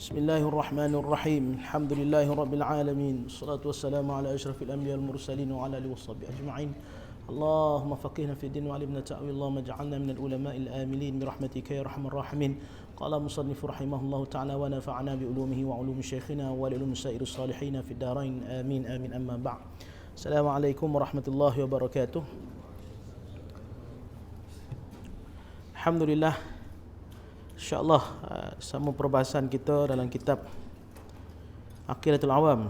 Bismillahirrahmanirrahim. Alhamdulillahirabbil alamin. Wassalatu wassalamu ala asyrafil anbiya'il mursalin wa ala alihi washabihi ajma'in. Allahumma faqihna fid din wa 'allimna ta'wil. Allahumma ij'alna minal ulama'il amilin bi rahmatika ya arhamar rahimin. Qala musannif rahimahullahu ta'ala wa nafa'na bi ulumihi wa ulumi syekhina wa li ulumi sa'iris salihin fid darain. Amin amin amma ba'd. Assalamualaikum warahmatullahi wabarakatuh. Alhamdulillah, InsyaAllah sama perbahasan kita dalam kitab Aqidatul Awam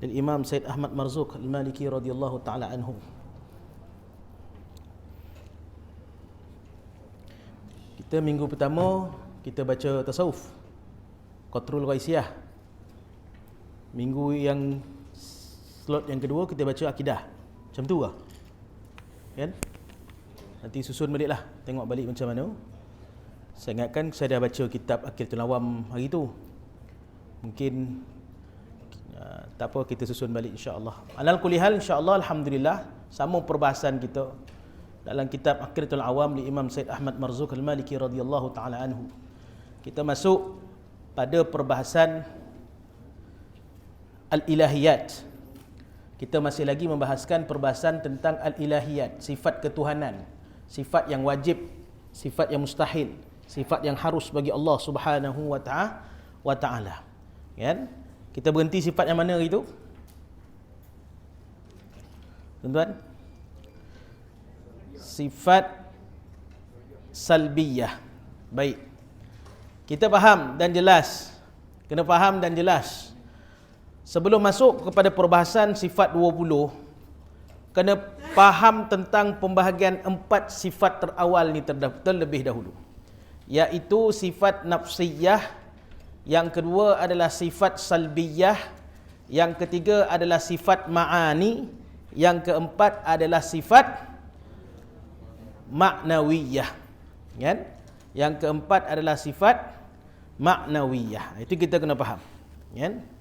dari Imam Said Ahmad Marzuq Al-Maliki radhiyallahu ta'ala anhu. Kita minggu pertama kita baca tasawuf, Qatrul Ghaisiyah. Minggu yang slot yang kedua kita baca akidah. Macam tu lah, kan? Nanti susun baliklah, tengok balik macam mana. Saya ingatkan saya dah baca kitab Aqidatul Awam hari tu. Mungkin tak apa, kita susun balik insya-Allah. Alal kulli hal, insya-Allah, alhamdulillah, sama perbahasan kita dalam kitab Aqidatul Awam li Imam Said Ahmad Marzuq Al-Maliki radhiyallahu taala anhu. Kita masuk pada perbahasan al-ilahiyat. Kita masih lagi membahaskan perbahasan tentang al-ilahiyat, sifat ketuhanan, sifat yang wajib, sifat yang mustahil, sifat yang harus bagi Allah Subhanahu wa ta'ala. Kan? Kita berhenti sifat yang mana itu? Tuan-tuan? Sifat salbiyah. Baik. Kita faham dan jelas. Kena faham dan jelas. Sebelum masuk kepada perbahasan sifat 20, kena faham tentang pembahagian 4 sifat terawal ni terlebih dahulu, iaitu sifat nafsiyah, yang kedua adalah sifat salbiyah, yang ketiga adalah sifat ma'ani, yang keempat adalah sifat maknawiyah, kan? Yang keempat adalah sifat maknawiyah. Itu kita kena faham, kan?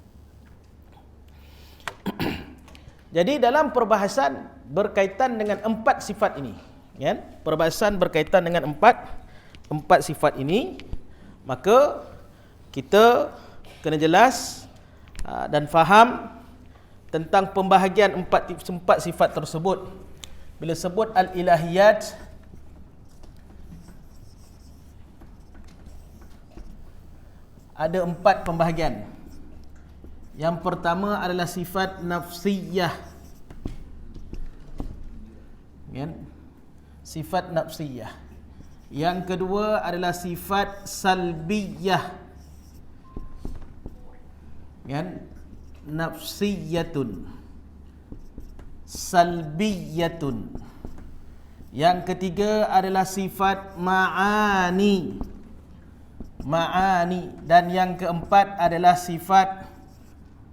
Jadi dalam perbahasan berkaitan dengan 4 sifat ini, kan? Perbahasan berkaitan dengan 4 sifat ini, maka kita kena jelas dan faham tentang pembahagian 4 sifat tersebut. Bila sebut al-ilahiyat, ada 4 pembahagian. Yang pertama adalah sifat nafsiyah, kan? Sifat nafsiyah. Yang kedua adalah sifat salbiyah, kan? Nafsiyatun, salbiyatun. Yang ketiga adalah sifat ma'ani, dan yang keempat adalah sifat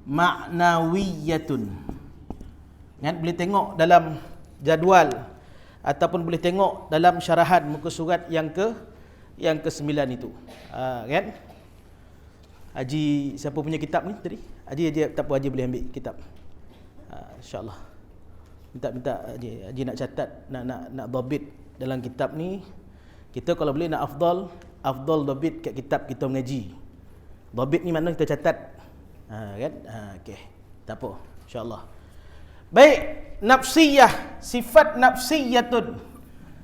maknawiyatun. Kan? Boleh tengok dalam jadual ataupun boleh tengok dalam syarahan muka surat yang ke-9 itu. Kan? Haji siapa punya kitab ni tadi? Haji tak apa, Haji boleh ambil kitab. Insya-Allah. Minta Haji nak catat, nak dhabit dalam kitab ni. Kita kalau boleh nak afdal dhabit kat kitab kita mengaji. Dhabit ni makna kita catat. Kan? Okey. Tak apa, insya-Allah. Baik, nafsiyah, sifat nafsiyatun.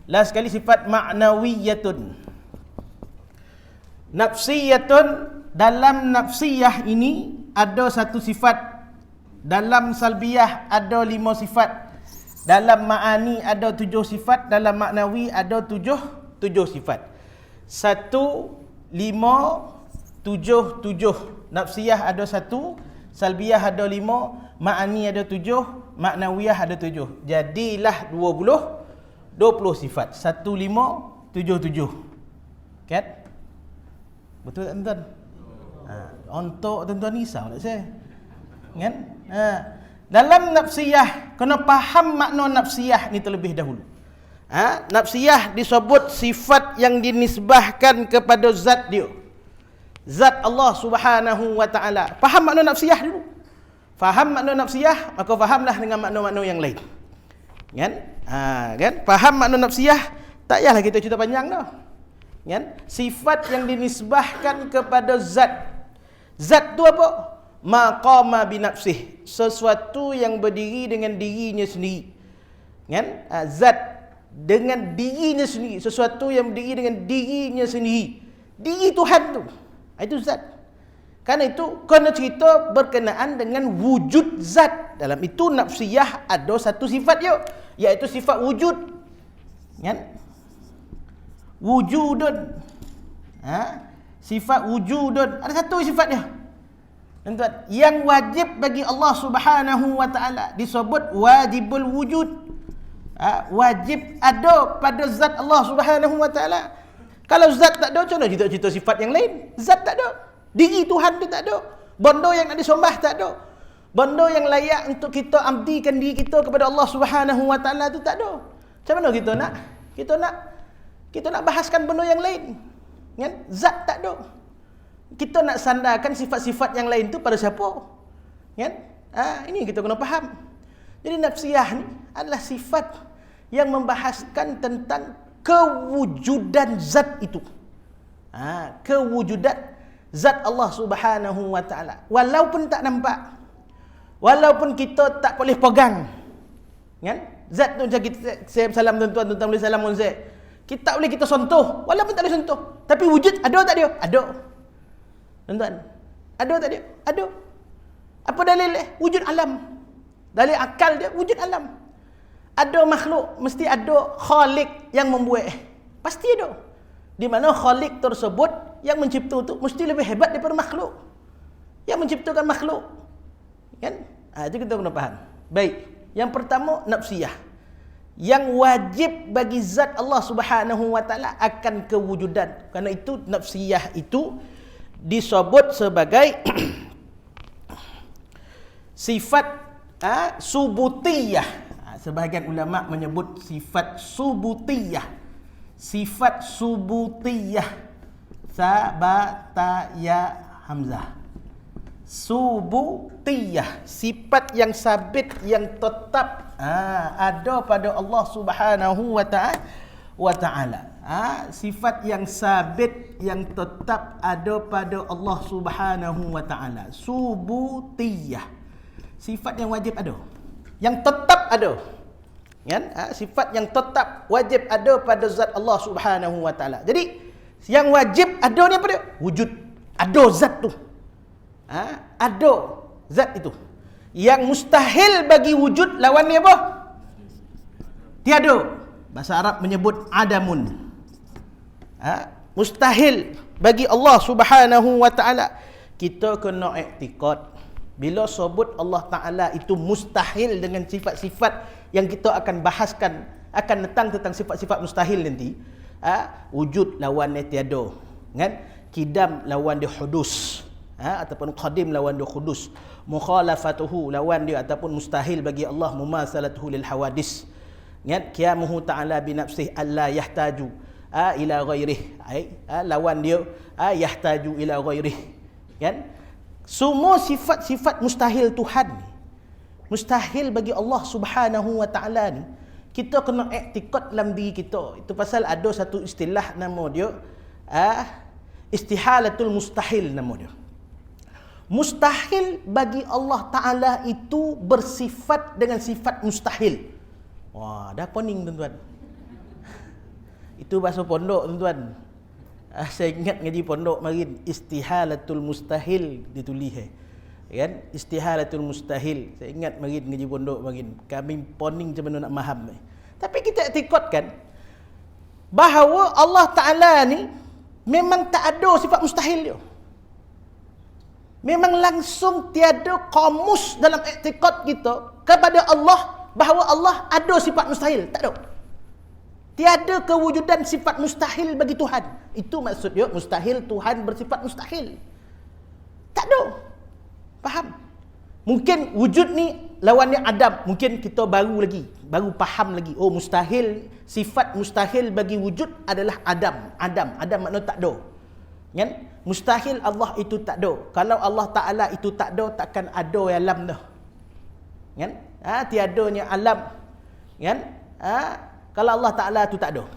Last sekali sifat maknawiyatun. Nafsiyatun, dalam nafsiyah ini ada satu sifat. Dalam salbiyah ada 5 sifat. Dalam ma'ani ada 7 sifat. Dalam maknawi ada 7 sifat. 1, 5, 7, 7. Nafsiyah ada 1, salbiyah ada 5, ma'ani ada 7, maknawiyah ada 7. Jadilah 20 sifat. 1, 5, 7, 7. Kan? Betul tak tuan-tuan? Untuk tuan-tuan risau tak saya? Kan? Dalam nafsiyah, kena faham makna nafsiyah ni terlebih dahulu. Nafsiyah disebut sifat yang dinisbahkan kepada zat dia, zat Allah Subhanahu wa ta'ala. Faham makna nafsiyah dulu. Faham makna nafsiyah, maka fahamlah dengan makna-makna yang lain. Kan? Kan? Faham makna nafsiyah, tak payahlah kita cerita panjang dah. Kan? Sifat yang dinisbahkan kepada zat. Zat tu apa? Maqama binafsih, sesuatu yang berdiri dengan dirinya sendiri. Kan? Zat dengan dirinya sendiri, sesuatu yang berdiri dengan dirinya sendiri. Diri Tuhan tu. Itu zat. Karena itu kena cerita berkenaan dengan wujud zat. Dalam itu nafsiyah ada satu sifat dia, iaitu sifat wujud. Kan? Wujudun. Sifat wujudun. Ada satu sifat dia. Tuan-tuan, yang wajib bagi Allah Subhanahu wa taala disebut wajibul wujud. Wajib ada pada zat Allah Subhanahu wa taala. Kalau zat tak ada, macam mana cerita sifat yang lain? Zat tak ada. Diri Tuhan tu tak ada. Benda yang nak disembah tak ada. Benda yang layak untuk kita abdikan diri kita kepada Allah Subhanahu wa taala tu tak ada. Macam mana kita nak bahaskan benda yang lain? Kan? Zat tak ada. Kita nak sandarkan sifat-sifat yang lain tu pada siapa? Kan? Ini kita kena faham. Jadi nafsiyah ni adalah sifat yang membahaskan tentang kewujudan zat itu. Kewujudan zat Allah Subhanahu wa taala. Walaupun tak nampak. Walaupun kita tak boleh pegang. Kan? Zat tu macam kita, saya salam tuan-tuan boleh salam dengan Zaid. Kita tak boleh kita sentuh, walaupun tak boleh sentuh. Tapi wujud ada tak dia? Ada. Tuan-tuan, ada tak dia? Ada. Apa dalil dia? Wujud alam. Dalil akal dia, wujud alam. Ada makhluk, mesti ada khalik yang membuat. Pasti ada. Di mana khalik tersebut yang mencipta itu mesti lebih hebat daripada makhluk yang menciptakan makhluk. Kan? Itu kita kena faham. Baik. Yang pertama, nafsiyah. Yang wajib bagi zat Allah Subhanahu wa taala akan kewujudan. Karena itu nafsiyah itu disebut sebagai sifat subutiyah. Sebahagian ulama menyebut sifat subutiyah. Sifat subutiyah. Sabata ya hamzah. Subutiyah, sifat yang sabit, yang tetap ada pada Allah Subhanahu wa taala. Sifat yang sabit, yang tetap ada pada Allah Subhanahu wa taala. Subutiyah, sifat yang wajib ada, yang tetap ada. Kan? Sifat yang tetap wajib ada pada zat Allah Subhanahu wa taala. Jadi yang wajib ada ni apa dia? Wujud. Ada zat tu. Ada zat itu. Yang mustahil bagi wujud lawan ni apa? Tiada. Bahasa Arab menyebut adamun. Mustahil bagi Allah Subhanahu wa taala. Kita kena iktikad bila sebut Allah taala itu mustahil dengan sifat-sifat yang kita akan bahaskan, akan datang tentang sifat-sifat mustahil nanti. Wujud lawan dia tiada. Kan? Kidam lawan dia hudus. Ataupun qadim lawan dia khudus, mukhalafatuhu lawan dia ataupun mustahil bagi Allah mumasalatuhu lil hawadis. Kan? Qiyamuhu ta'ala bi nafsihi alla yahtaju ila ghairih. Lawan dia yahtaju ila ghairih. Kan? Semua sifat-sifat mustahil Tuhan, mustahil bagi Allah Subhanahu wa taala ni, kita kena iktikad dalam diri kita. Itu pasal ada satu istilah nama dia istihalatul mustahil nama dia. Mustahil bagi Allah Ta'ala itu bersifat dengan sifat mustahil. Wah, dah pening tuan-tuan. Itu bahasa pondok tuan-tuan. Saya ingat ngaji pondok marin istihalatul mustahil ditulis. Kan? Istihalatul mustahil. Saya ingat marin ngaji pondok marin. Kami pening macam mana nak faham. Tapi kita iktikadkan bahawa Allah Ta'ala ni memang tak ada sifat mustahil dia. Memang langsung tiada kamus dalam iktikad kita kepada Allah bahawa Allah ada sifat mustahil. Tak ada. Tiada kewujudan sifat mustahil bagi Tuhan. Itu maksud dia, mustahil Tuhan bersifat mustahil. Tak ada. Faham? Mungkin wujud ni lawannya adam. Mungkin kita baru faham lagi. Oh, mustahil, sifat mustahil bagi wujud adalah adam. Adam maknanya tak ada. Kan? Mustahil Allah itu tak ada. Kalau Allah Ta'ala itu tak ada, takkan ada alam dah. Kan? Tiadanya alam. Kan? Kalau Allah Ta'ala itu tak ada.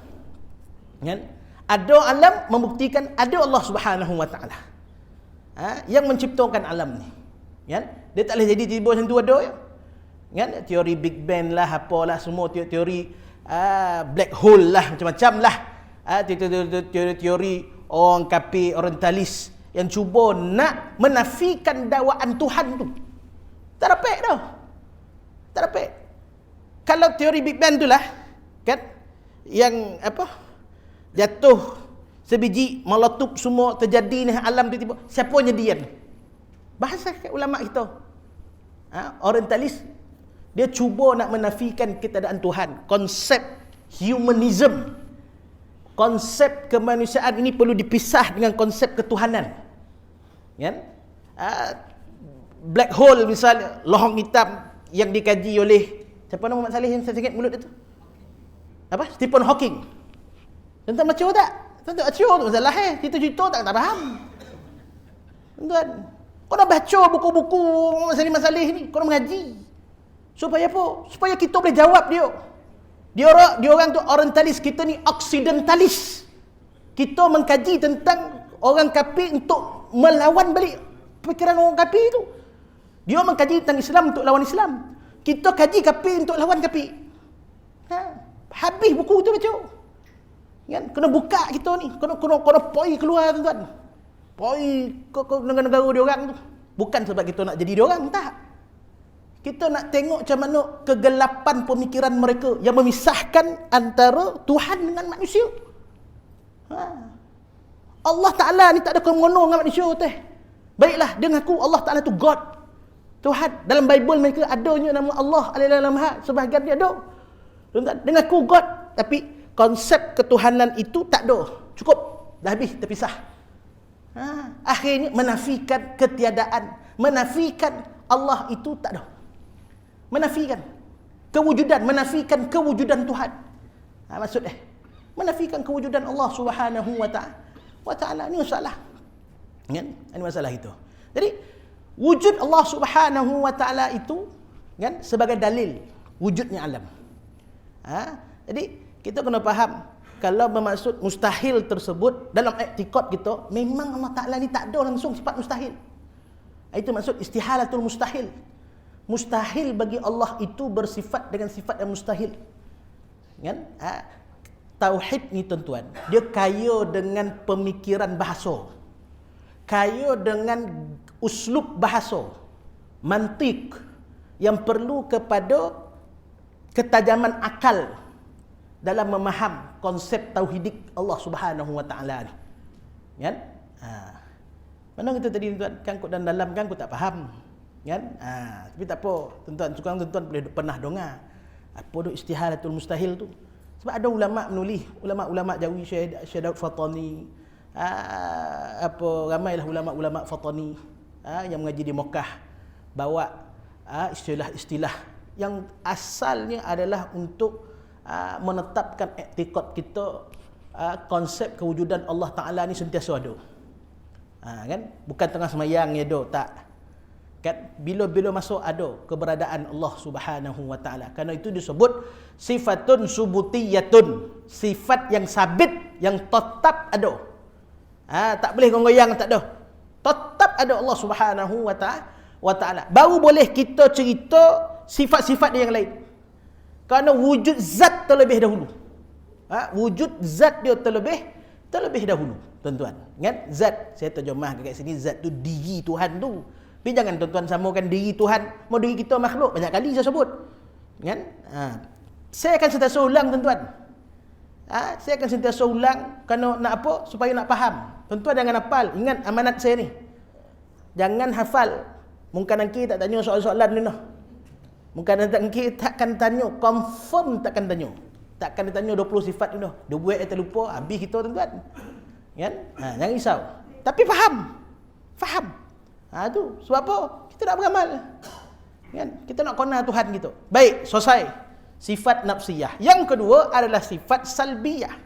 Kan? Ada alam membuktikan ada Allah Subhanahu wa taala. Yang menciptakan alam ni. Kan? Dia tak boleh jadi tiba macam tu ada ya. Kan? Teori Big Bang lah, apalah semua teori black hole lah, macam-macam lah. Teori orang kafir orientalis yang cuba nak menafikan dakwaan Tuhan tu. Tak dapat dah. Tak dapat. Kalau teori Big Bang tu lah, kan? Yang jatuh sebiji meletup semua terjadi ni alam tiba-tiba. Siapa nyediakan? Bahasa ulama kita. Orientalis dia cuba nak menafikan keadaan Tuhan. Konsep humanism, konsep kemanusiaan ini perlu dipisah dengan konsep ketuhanan. Kan? Black hole misalnya, lohong hitam yang dikaji oleh siapa nama Mak Saleh yang saya ingat mulut itu? Stephen Hawking. Tuan-tuan baca tak? Tuan-tuan baca tu masalah cerita-cerita tak faham. Tuan-tuan, kau dah baca buku-buku masalah ni, kau dah mengaji. Supaya apa? Supaya kita boleh jawab dia. Dia orang tu orientalis, kita ni occidentalis. Kita mengkaji tentang orang kafir untuk melawan balik fikiran orang kafir tu. Dia mengkaji tentang Islam untuk lawan Islam. Kita kaji kafir untuk lawan kafir. Habis buku tu baca. Kan? Kena buka kita ni. Kena poi keluar tuan-tuan. Poi ke negara-negara dia orang tu. Bukan sebab kita nak jadi dia orang, tak. Kita nak tengok macam mana kegelapan pemikiran mereka yang memisahkan antara Tuhan dengan manusia. Allah Ta'ala ni tak ada kena-mengena dengan manusia teh. Baiklah, dia mengaku Allah Ta'ala tu God, Tuhan. Dalam Bible mereka adanya nama Allah Al-Maha, sebahagian dia ada. Dia mengaku God, tapi konsep ketuhanan itu tak ada. Cukup, dah habis, terpisah. Akhirnya menafikan ketiadaan, menafikan Allah itu tak ada. Menafikan kewujudan, menafikan kewujudan Tuhan. Maksud menafikan kewujudan Allah Subhanahu wa ta'ala. Ini masalah. Kan? Ini masalah itu. Jadi wujud Allah Subhanahu wa ta'ala itu kan sebagai dalil wujudnya alam. Jadi kita kena faham, kalau bermaksud mustahil tersebut dalam i'tiqad kita, memang Allah Ta'ala ni tak ada langsung sifat mustahil. Itu maksud istihalatul mustahil. Mustahil bagi Allah itu bersifat dengan sifat yang mustahil. Kan? Tauhid ni tuan-tuan, dia kaya dengan pemikiran bahasa, kaya dengan uslub bahasa, mantik yang perlu kepada ketajaman akal dalam memaham konsep tauhidik Allah Subhanahu wa ta'ala ni. Kan? Mana kita tadi tuan, kangkut dan dalam kan aku tak faham. Kan? Tapi tak apa, tuan-tuan boleh pernah dengar apa tu istihalatul mustahil tu. Sebab ada ulama menulis, ulama-ulama Jawi, Syekh Daud Fatani, ramailah ulama-ulama Fatani yang mengaji di Mekah, bawa istilah-istilah yang asalnya adalah untuk menetapkan i'tiqad kita, konsep kewujudan Allah Ta'ala ni sentiasa ada. Kan? Bukan tengah semayang ni ada, tak. Kan? Bila-bila masuk ada keberadaan Allah Subhanahu wa ta'ala. Kerana itu disebut sifatun subutiyatun, sifat yang sabit, yang tetap ada. Tak boleh goyang, tak ada. Tetap ada Allah Subhanahu wa ta'ala. Baru boleh kita cerita sifat-sifat dia yang lain. Kerana wujud zat terlebih dahulu. Wujud zat dia terlebih dahulu, tuan-tuan. Kan? Zat, saya terjemah kat sini, zat tu diri Tuhan tu. Tapi jangan tuan-tuan samakan diri Tuhan, mau diri kita makhluk. Banyak kali saya sebut. Kan? Saya akan sentiasa ulang, tuan-tuan. Saya akan sentiasa ulang kerana nak apa? Supaya nak faham. Tuan-tuan jangan hafal. Ingat amanat saya ni. Jangan hafal. Mungkin nanti tak tanya soalan-soalan ni noh. Mungkin nanti takkan tanya, confirm takkan tanya. Takkan ditanya 20 sifat ni noh. Dia buat atau lupa, habis kita, tuan-tuan. Kan? Jangan risau. Tapi faham. Faham. Tu sebab apa? Kita nak beramal. Kan? Kita nak kenal Tuhan kita. Baik, selesai. Sifat nafsiyah. Yang kedua adalah sifat salbiyah.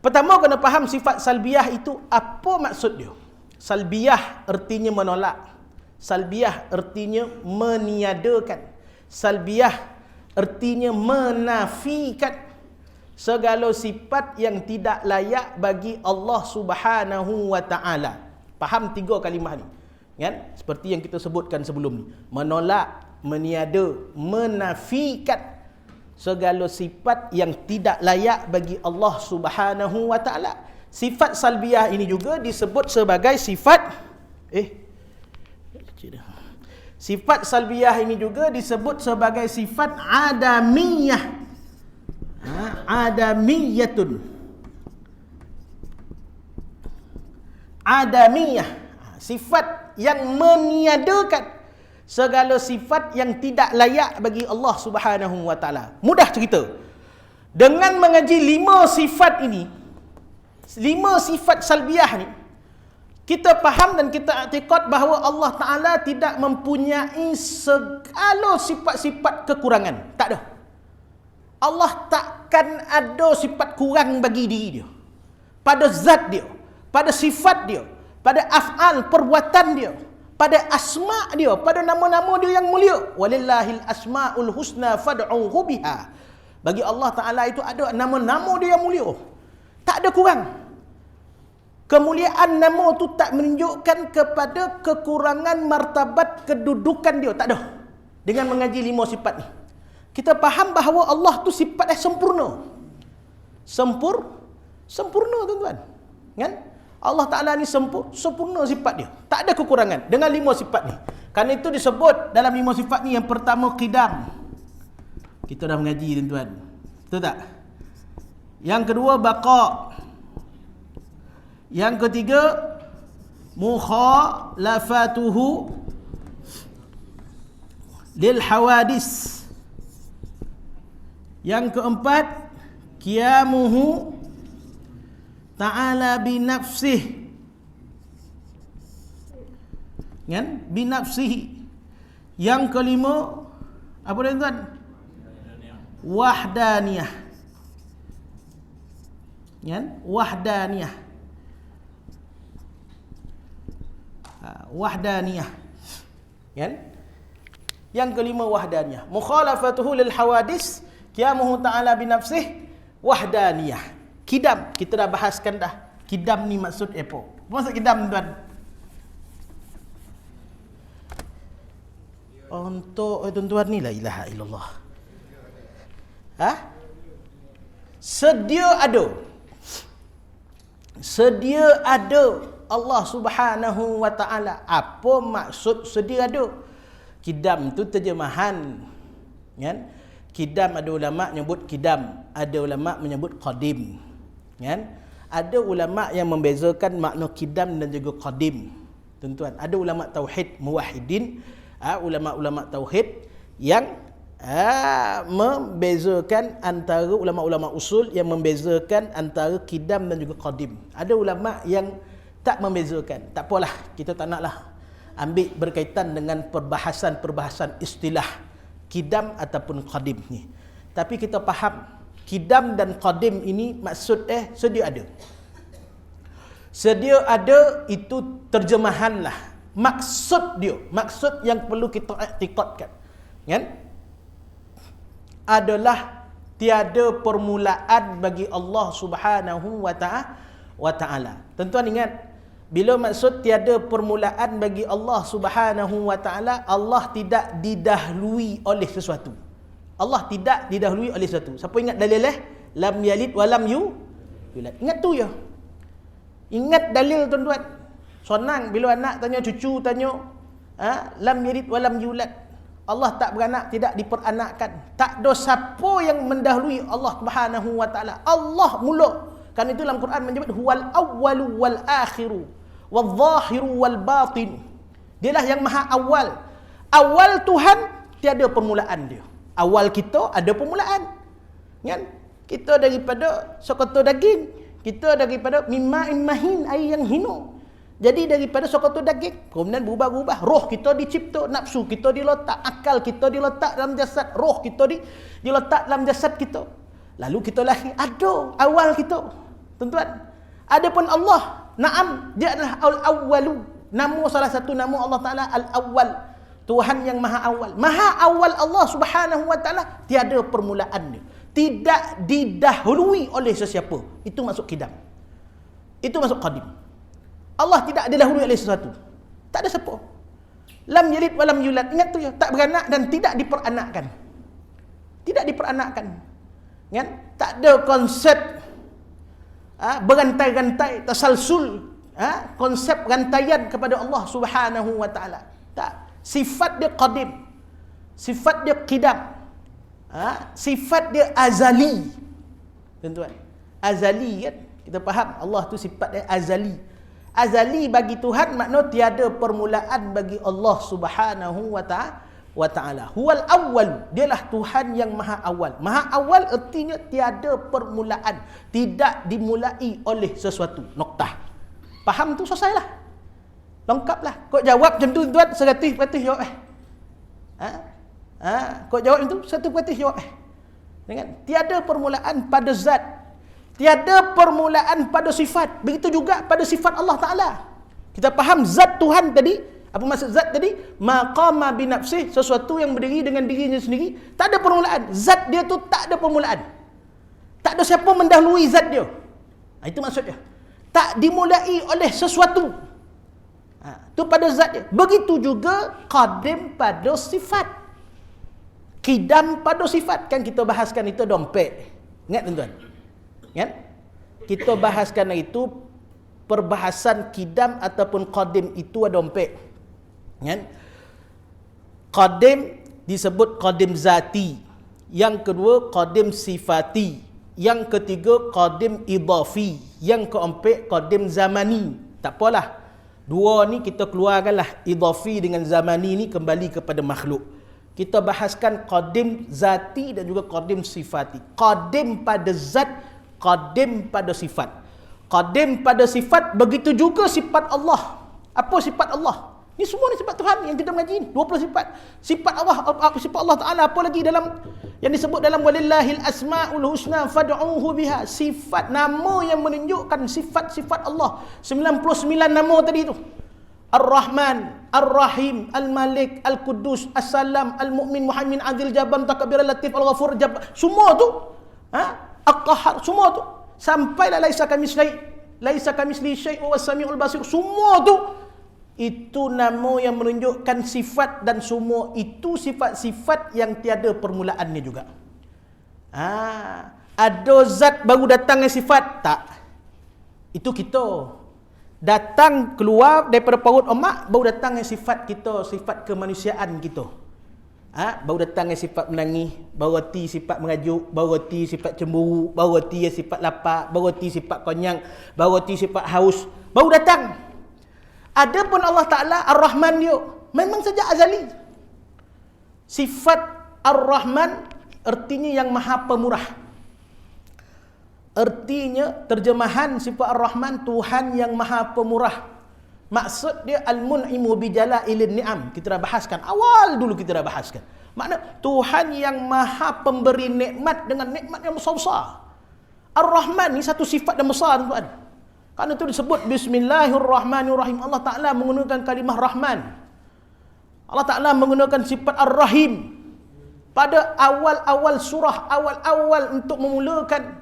Pertama kena faham sifat salbiyah itu apa maksud dia. Salbiyah artinya menolak. Salbiyah artinya meniadakan. Salbiyah artinya menafikan. segala sifat yang tidak layak bagi Allah Subhanahu wa taala. Faham 3 kalimah ni? Kan? Seperti yang kita sebutkan sebelum ni. Menolak, meniada, menafikan segala sifat yang tidak layak bagi Allah Subhanahu wa taala. Sifat salbiyah ini juga disebut sebagai sifat sifat salbiyah ini juga disebut sebagai sifat adamiyah. Adamiyatun. Adamiyah. Sifat yang meniadakan segala sifat yang tidak layak bagi Allah Subhanahu wa taala. Mudah cerita. Dengan mengaji 5 sifat ini, 5 sifat salbiyah ni, kita faham dan kita i'tiqad bahawa Allah Ta'ala tidak mempunyai segala sifat-sifat kekurangan. Tak ada. Allah takkan ada sifat kurang bagi diri dia. Pada zat dia, pada sifat dia, pada af'al, perbuatan dia, pada asma' dia, pada nama-nama dia yang mulia. Walillahil asma'ul husna fad'uhu biha. Bagi Allah Ta'ala itu ada nama-nama dia yang mulia. Tak ada kurang. Kemuliaan nama tu tak menunjukkan kepada kekurangan martabat kedudukan dia. Tak ada. Dengan mengaji 5 sifat ni, kita faham bahawa Allah tu sifatnya sempurna. Sempurna tuan-tuan. Kan? Allah Ta'ala ni sempurna sifat dia. Tak ada kekurangan dengan 5 sifat ni. Kerana itu disebut dalam 5 sifat ni, yang pertama qidam. Kita dah mengaji tuan-tuan. Betul tak? Yang kedua baqa. Yang ketiga mukhalafatuhu lil hawadis. Yang keempat qiyamuhu ta'ala bi nafsih. Kan? Bi nafsihi. Yang kelima apa dia tuan? Wahdaniyah. Kan? Wahdaniyah. Wahdaniyah. Kan? Yang kelima wahdaniyah. Mukhalafatuhu lil hawadis, qiyamuhu ta'ala bi nafsih, wahdaniyah. Kidam, kita dah bahaskan dah. Kidam ni maksud apa? Apa maksud kidam tuan? Untuk tuan-tuan ni la ilaha illallah. Sedia ada. Sedia ada Allah Subhanahu wa taala. Apa maksud sedia ada? Kidam tu terjemahan, kan? Kidam, ada ulama menyebut kidam, ada ulama menyebut qadim, kan? Ada ulama yang membezakan makna kidam dan juga qadim. Tuan-tuan, ada ulama tauhid muwahhidin, ulama-ulama tauhid yang membezakan antara ulama-ulama usul, yang membezakan antara kidam dan juga qadim. Ada ulama yang tak membezakan. Tak apalah, kita tak naklah ambil berkaitan dengan perbahasan istilah kidam ataupun qadim ni. Tapi kita faham kidam dan qadim ini maksud sedia ada. Sedia ada itu terjemahanlah. Maksud dia, maksud yang perlu kita i'tiqadkan, kan? Adalah tiada permulaan bagi Allah Subhanahu wa taala. Tuan-tuan ingat, bila maksud tiada permulaan bagi Allah Subhanahu wa taala, Allah tidak didahului oleh sesuatu. Allah tidak didahului oleh sesuatu. Siapa ingat dalil lam yalid wa lam yulad? Ingat tu ya. Ingat dalil tuan-tuan. Senang bila anak tanya cucu, tanya lam yalid wa lam yulad. Allah tak beranak, tidak diperanakkan. Tak ada siapa yang mendahului Allah Subhanahu wa taala. Allah mula. Kan itu dalam Quran menyebut huwal awwalu wal akhiru wal zahiru wal batin. Dialah yang maha awal. Awal Tuhan tiada permulaan dia. Awal kita ada permulaan. Kan? Kita daripada sekotor daging, kita daripada mimma'in mahin, air yang hinu. Jadi daripada sekotor daging, kemudian berubah-ubah. Roh kita dicipta, nafsu kita diletak, akal kita diletak dalam jasad, roh kita diletak dalam jasad kita. Lalu kita lahir, ada awal kita. Tuan-tuan, adapun Allah, na'am, dia adalah al-awwalu. Nama salah satu nama Allah Ta'ala al-awwal. Tuhan yang maha awal. Maha awal Allah Subhanahu wa taala, tiada permulaan dia. tidak didahului oleh sesiapa. Itu maksud qidam. Itu maksud qadim. Allah tidak didahului oleh sesuatu. Tak ada siapa. Lam yalid wa lam yulad. Ingat tu ya, tak beranak dan tidak diperanakkan. Tidak diperanakkan. Kan? Tak ada konsep berantai-rantai, tasalsul, konsep rantaian kepada Allah Subhanahu wa taala. Tak. Sifat dia qadim. Sifat dia qidam. Sifat dia azali. Tuan-tuan. Azali kan? Kita faham Allah tu sifat dia azali. Azali bagi Tuhan makna tiada permulaan bagi Allah Subhanahu wa taala. Huwal awwal, dialah Tuhan yang maha awal. Maha awal artinya tiada permulaan, tidak dimulai oleh sesuatu. Noktah. Faham tu selesailah. Lengkaplah. Kau jawab macam tu tuan, 100% jawab kau jawab itu 100% jawab dengan tiada permulaan pada zat, tiada permulaan pada sifat. Begitu juga pada sifat Allah Ta'ala. Kita faham zat Tuhan tadi. Apa maksud zat tadi? Maqama binafsih, sesuatu yang berdiri dengan dirinya sendiri. Tak ada permulaan. Zat dia tu tak ada permulaan. Tak ada siapa mendahului zat dia. Itu maksudnya. Tak dimulai oleh sesuatu. Itu pada zat dia. Begitu juga qadim pada sifat. Qidam pada sifat. Kan kita bahaskan itu dompet. Ingat tuan-tuan? Kan? Kita bahaskan itu perbahasan qidam ataupun qadim itu ada dompet. Kan? Qadim disebut qadim zati. Yang kedua qadim sifati. Yang ketiga qadim idafi. Yang keempat qadim zamani. Tak apalah. Dua ni kita keluarkanlah. Idafi dengan zamani ni kembali kepada makhluk. Kita bahaskan qadim zati dan juga qadim sifati. Qadim pada zat, qadim pada sifat. Qadim pada sifat, begitu juga sifat Allah. Apa sifat Allah? Ni semua ni sifat Tuhan yang kita mengaji ni. 20 sifat. Sifat Allah, sifat Allah Ta'ala. Apa lagi dalam yang disebut dalam walillahil asma'ul husna fad'uhu biha. Sifat, nama yang menunjukkan sifat-sifat Allah. 99 nama tadi tu. Ar-Rahman, Ar-Rahim, Al-Malik, Al-Quddus, As-Salam, Al-Mu'min, Muhaimin, Adil, Jabbar, Mutakabbir, Al-Latif, Al-Ghafur, Jabbar. Semua tu, Al-Qahhar, semua tu. Sampailah laisa kamislihi syai' wa was-sami'ul basir. Semua tu itu nama yang menunjukkan sifat dan semua itu sifat-sifat yang tiada permulaannya juga. Ada zat baru datangnya sifat? Tak. Itu kita. Datang keluar daripada perut emak baru datangnya sifat kita, sifat kemanusiaan kita. Baru datangnya sifat menangis, baru reti sifat mengajuk, baru reti sifat cemburu, baru reti sifat lapar, baru reti sifat konyang, baru reti sifat haus, baru datang. Adapun Allah Ta'ala Ar-Rahman dia memang saja azali. Sifat Ar-Rahman artinya yang maha pemurah. Artinya terjemahan sifat Ar-Rahman Tuhan yang maha pemurah. Maksud dia Al-Mun'imu bijalailin ni'am. Kita dah bahaskan. Awal dulu kita dah bahaskan. Makna Tuhan yang maha pemberi nikmat dengan nikmat yang besar-besar. Ar-Rahman ni satu sifat yang besar tuan. Kerana itu disebut Bismillahirrahmanirrahim. Allah Ta'ala menggunakan kalimah Rahman. Allah Ta'ala menggunakan sifat Ar-Rahim. Pada awal-awal surah, awal-awal untuk memulakan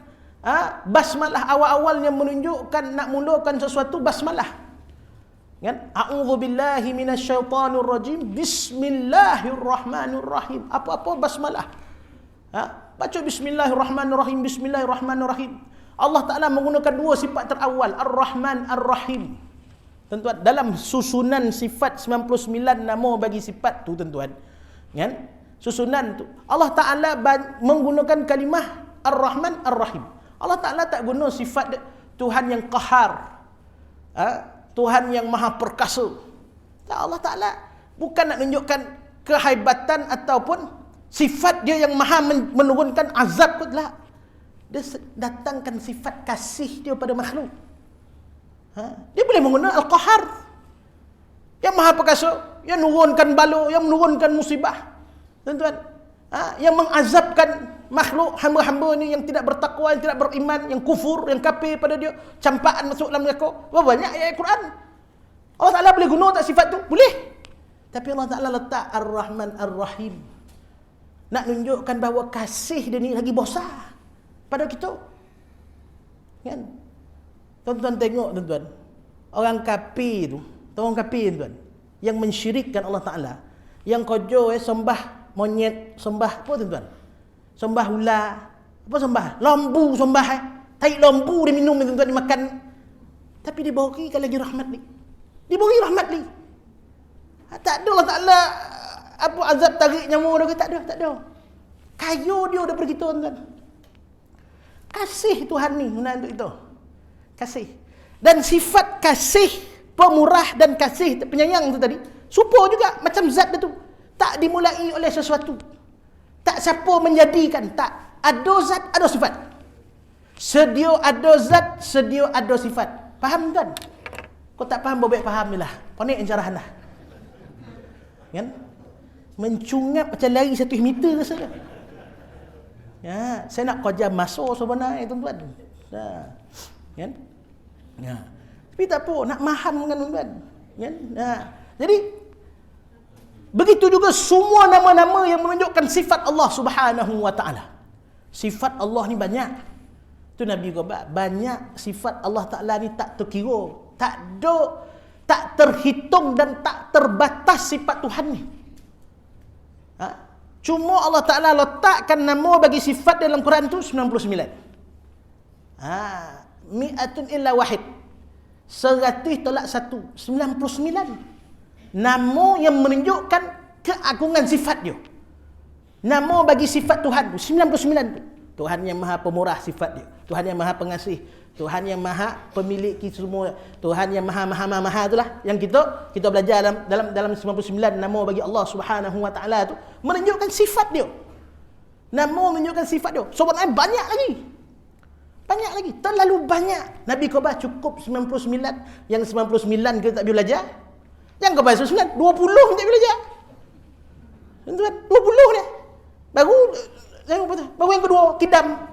basmalah, awal-awal yang menunjukkan nak mulakan sesuatu basmalah. Kan? A'udzubillahi minasyaitanirrajim. Bismillahirrahmanirrahim. Apa-apa basmalah. Baca Bismillahirrahmanirrahim, Bismillahirrahmanirrahim. Allah Ta'ala menggunakan dua sifat terawal, Ar-Rahman, Ar-Rahim. Tuan-tuan, dalam susunan sifat 99 nama bagi sifat tu tuan-tuan. Kan? Susunan tu. Allah Ta'ala menggunakan kalimah Ar-Rahman, Ar-Rahim. Allah Ta'ala tak guna sifat Tuhan yang qahar. Tuhan yang maha perkasa. Tak, Allah Ta'ala bukan nak menunjukkan kehebatan ataupun sifat dia yang maha menurunkan azab kot lah. Dia datangkan sifat kasih dia pada makhluk. Dia boleh menggunakan Al-Qahar. Yang maha perkasa, yang menurunkan bala, yang menurunkan musibah. Tuan-tuan, yang mengazabkan makhluk hamba-hamba ni yang tidak bertakwa, yang tidak beriman, yang kufur, yang kafir pada dia, campaan masuk dalam neraka. Banyak ayat Quran. Allah Ta'ala boleh guna tak sifat tu? Boleh. Tapi Allah Ta'ala letak Ar-Rahman Ar-Rahim. Nak tunjukkan bahawa kasih dia ni lagi besar. pada kita. Kan? Tuan-tuan tengok tuan-tuan. Orang kafir tu, orang kafir tuan, yang mensyirikkan Allah Taala, yang kojo sembah monyet, sembah apa tuan-tuan? Sembah ular, apa sembah? Lembu sembah tai lembu dia minum tuan-tuan, dia makan. Tapi dia berikan lagi rahmat ni. Dia beri rahmat ni. Tak ada Allah Taala apa azab tarik nyawa dia, tak ada. Kayu dia dah pergi tuan-tuan. Kasih Tuhan ni guna untuk itu. Kasih. Dan sifat kasih, pemurah dan kasih penyayang tu tadi, serupa juga macam zat dia tu. Tak dimulai oleh sesuatu. Tak siapa menjadikan, tak. Ada zat, ada sifat. Sedia ada zat, sedia ada sifat. Faham tuan? Kau tak faham, baik faham je lah. Panik encarahan lah. Kan? Mencungap macam lari 1 meter rasa dia. Ya, saya nak kerja masuk sebenarnya tuan-tuan. Kan? Ya. Tapi tak apa, nak maham kan tuan-tuan. Kan? Ya. Jadi begitu juga semua nama-nama yang menunjukkan sifat Allah Subhanahu wa taala. Sifat Allah ni banyak. Tu Nabi kata banyak sifat Allah Taala ni tak terkira, tak ada, tak terhitung dan tak terbatas sifat Tuhan ni. Cuma Allah Ta'ala letakkan nama bagi sifat dalam Quran tu 99. Mi'atun illa wahid. 100 tolak 1. 99. Nama yang menunjukkan keagungan sifat dia. Nama bagi sifat Tuhan tu 99. Tuhan yang maha pemurah sifat dia. Tuhan yang maha pengasih. Tuhan yang maha pemilik kita semua. Tuhan yang maha itulah yang kita belajar dalam 99 nama bagi Allah Subhanahu wa taala tu menunjukkan sifat dia. Nama menunjukkan sifat dia. Sebenarnya banyak lagi. Banyak lagi, terlalu banyak. Nabi khabar cukup 99, yang 99 kita tak boleh belajar. Yang khabar 99, 20 kita boleh belajar. Tuan-tuan, 20 dia. Baru yang kedua, kidam.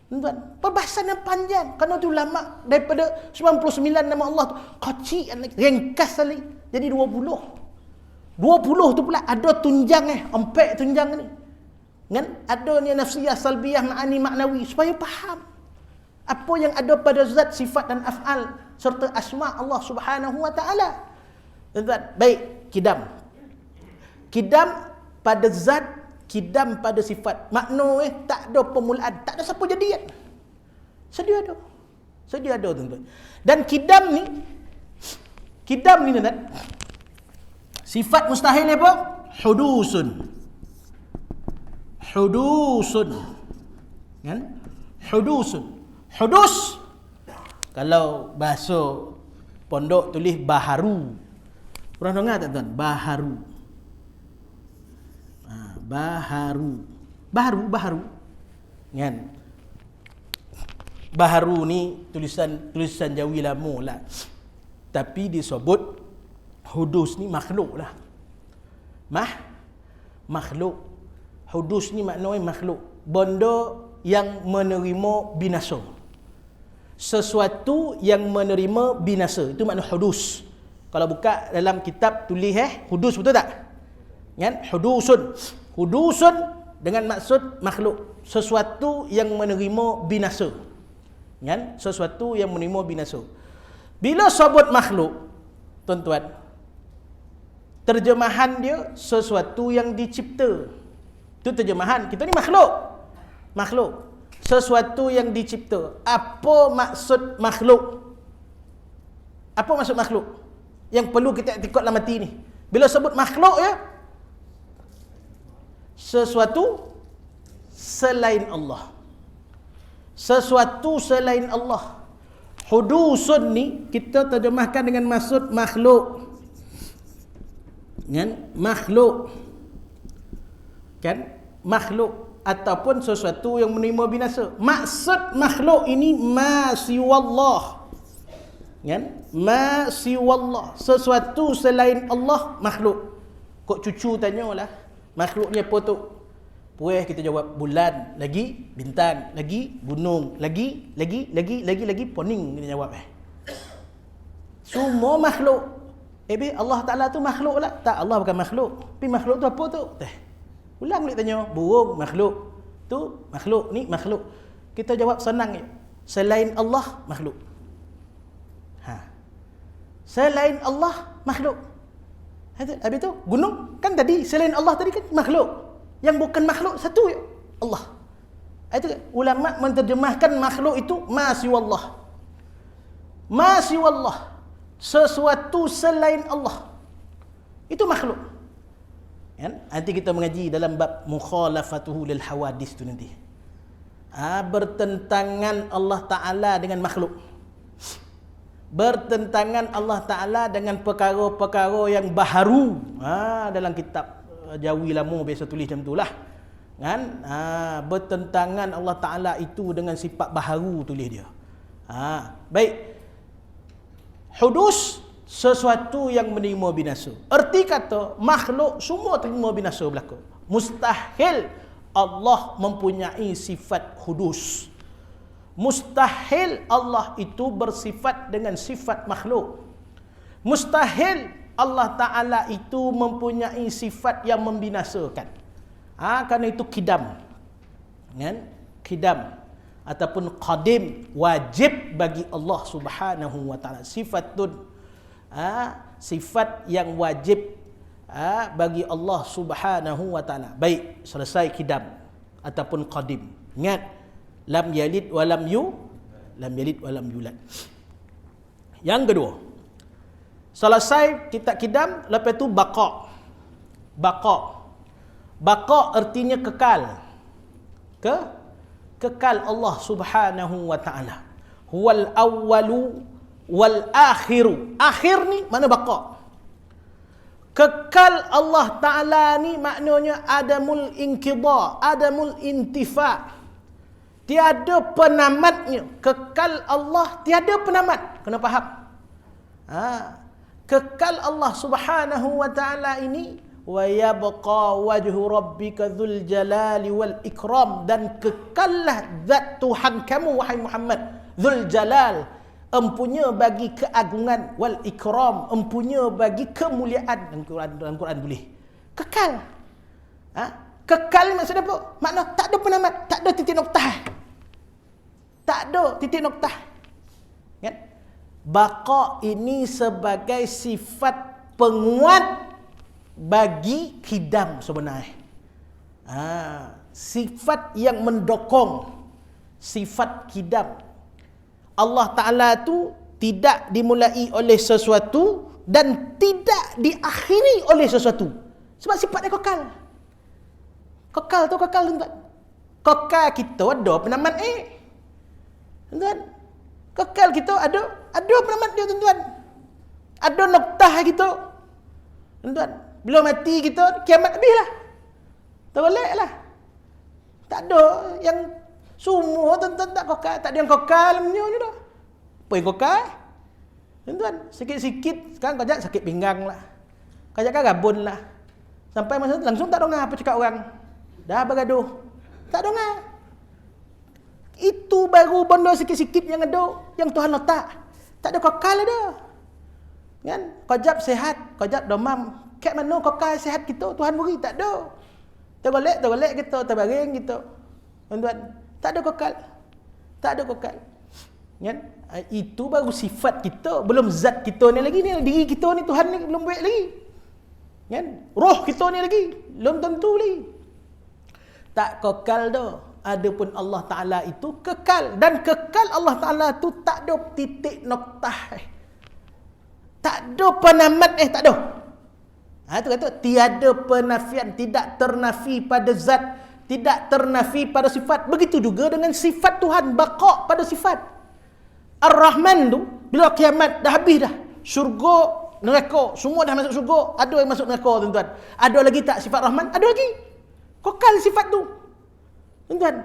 Tuan, perbahasan yang panjang. Kerana tu lama daripada 99 nama Allah tu kecil lagi, ringkas lagi. Jadi 20. 20 tu pula ada tunjang empek tunjang ni. Kan? Ada ni nafsiyah, salbiyah, ma'ani, maknawi supaya faham apa yang ada pada zat, sifat dan af'al serta asma Allah Subhanahu wa taala. Tuan, baik, kidam. Kidam pada zat, kidam pada sifat. Makna tak ada permulaan, tak ada siapa jadi kan. Sedia ada tuan-tuan. Dan kidam ni tuan-tuan, sifat mustahil apa? Hudusun. Kan? Hudus. Kalau bahasa pondok tulis baharu. Orang dengar tak tuan? Baharu. Baharu. Kan? Baharu ni tulisan Jawi lama lah. Tapi disebut hudus ni makhluk lah. Makhluk. Hudus ni maknanya makhluk. Benda yang menerima binasa. Sesuatu yang menerima binasa. Itu makna hudus. Kalau buka dalam kitab tulis hudus, betul tak? Kan? Hudusun dengan maksud makhluk. Sesuatu yang menerima binasa. Kan? Sesuatu yang menerima binasa. Bila sebut makhluk, tuan-tuan, terjemahan dia sesuatu yang dicipta. Itu terjemahan. Kita ni makhluk. Sesuatu yang dicipta. Apa maksud makhluk? Apa maksud makhluk? Yang perlu kita ikut dalam hati ni. Bila sebut makhluk sesuatu selain Allah. Sesuatu selain Allah. Hudusun ni kita terjemahkan dengan maksud makhluk. Kan? Makhluk ataupun sesuatu yang menerima binasa. Maksud makhluk ini ma siwallah. Kan? Ma siwallah, sesuatu selain Allah makhluk. Kok cucu tanyalah, makhluk ni apa tu? Puas kita jawab bulan, lagi bintang, lagi gunung, lagi poning kita jawab. Semua makhluk. Allah Taala tu makhluk lah? Tak, Allah bukan makhluk. Tapi makhluk tu apa tu? Ulang balik tanya, burung makhluk. Tu makhluk, ni makhluk. Kita jawab senang je. Selain Allah, makhluk. Selain Allah, makhluk. Habis tu, gunung, kan tadi, selain Allah tadi kan makhluk. Yang bukan makhluk, satu je, Allah. Itu ulama menterjemahkan makhluk itu ma siwallah. Ma siwallah. Sesuatu selain Allah. Itu makhluk. Kan? Nanti kita mengaji dalam bab mukhalafatuhu lil hawadis tu nanti. Bertentangan Allah Ta'ala dengan makhluk. Bertentangan Allah Ta'ala dengan perkara-perkara yang baharu. Dalam kitab Jawi lama biasa tulis macam itulah. Kan? Bertentangan Allah Ta'ala itu dengan sifat baharu tulis dia. Baik. Hudus, sesuatu yang menerima binasa. Erti kata makhluk semua terima binasa berlaku. Mustahil Allah mempunyai sifat hudus. Mustahil Allah itu bersifat dengan sifat makhluk. Mustahil Allah Ta'ala itu mempunyai sifat yang membinasakan. Kerana itu kidam. Kan? Kidam ataupun qadim, wajib bagi Allah Subhanahu wa Ta'ala. Sifatun, sifat yang wajib bagi Allah Subhanahu wa Ta'ala. Baik, selesai kidam ataupun qadim. Ingat, lam yalid wa lam yulad. Yang kedua, selesai kita kidam, lepas tu baqa. Baqa artinya kekal. Kekal Allah Subhanahu wa Ta'ala. Huwal awwalu wal akhiru. Akhir ni mana baqa. Kekal Allah Ta'ala ni maknanya adamul inqidha, adamul intifa'. Tiada penamatnya. Kekal Allah tiada penamat. Kena faham. Kekal Allah Subhanahu wa Ta'ala ini, wa yabqa wajhu rabbika dzul jalali wal ikram, dan kekallah zat Tuhan kamu wahai Muhammad, dzul jalal, empunya bagi keagungan, wal ikram, empunya bagi kemuliaan. Dalam Quran boleh kekal. Kekal maksud apa? Makna tak ada penamat, tak ada titik noktah. Tak ada titik noktah. Kan? Baqa ini sebagai sifat penguat bagi kidam sebenarnya. Sifat yang mendokong sifat kidam. Allah Ta'ala tu tidak dimulai oleh sesuatu dan tidak diakhiri oleh sesuatu. Sebab sifatnya kekal. Kekal tu kekal, tuan-tuan. Kekal kita ada penamat tuan-tuan. Kekal kita ada penamat dia, tuan-tuan. Ada noktah kita, tuan-tuan. Bila mati kita, kiamat habislah. Terbaliklah. Tak ada yang semua, tuan-tuan, tak kekal. Tak ada yang kekal punya je dah. Apa yang kekal? Tuan-tuan, sikit-sikit sekarang kejap sakit pinggang lah. Kejap kan rabun lah. Sampai masa tu langsung tak dengar apa cakap orang. Dah bergaduh. Tak dengar. Itu baru benda sikit-sikit yang ada, yang Tuhan letak. Tak ada kekal ada. Kan? Kejap sehat, kejap demam. Kat mana kekal sehat kita Tuhan beri? Tak ada. Tergolek kita, terbaring kita. Tuan-tuan, tak ada kekal. Tak ada kekal. Kan? Itu baru sifat kita, belum zat kita ni lagi ni. Diri kita ni Tuhan ni belum buat lagi. Kan? Roh kita ni lagi belum tentu lagi. Tak kekal dah. Adapun Allah Ta'ala itu kekal. Dan kekal Allah Ta'ala tu tak ada titik noktah. Tak ada penamat tak ada. Itu kata tiada penafian, tidak ternafi pada zat, tidak ternafi pada sifat. Begitu juga dengan sifat Tuhan, baqa pada sifat. Ar-Rahman tu bila kiamat dah habis dah. Syurga, neraka, semua dah masuk syurga, ada yang masuk neraka, tuan-tuan. Ada lagi tak sifat Rahman? Ada lagi. Kekal sifat tu. Tuan-tuan,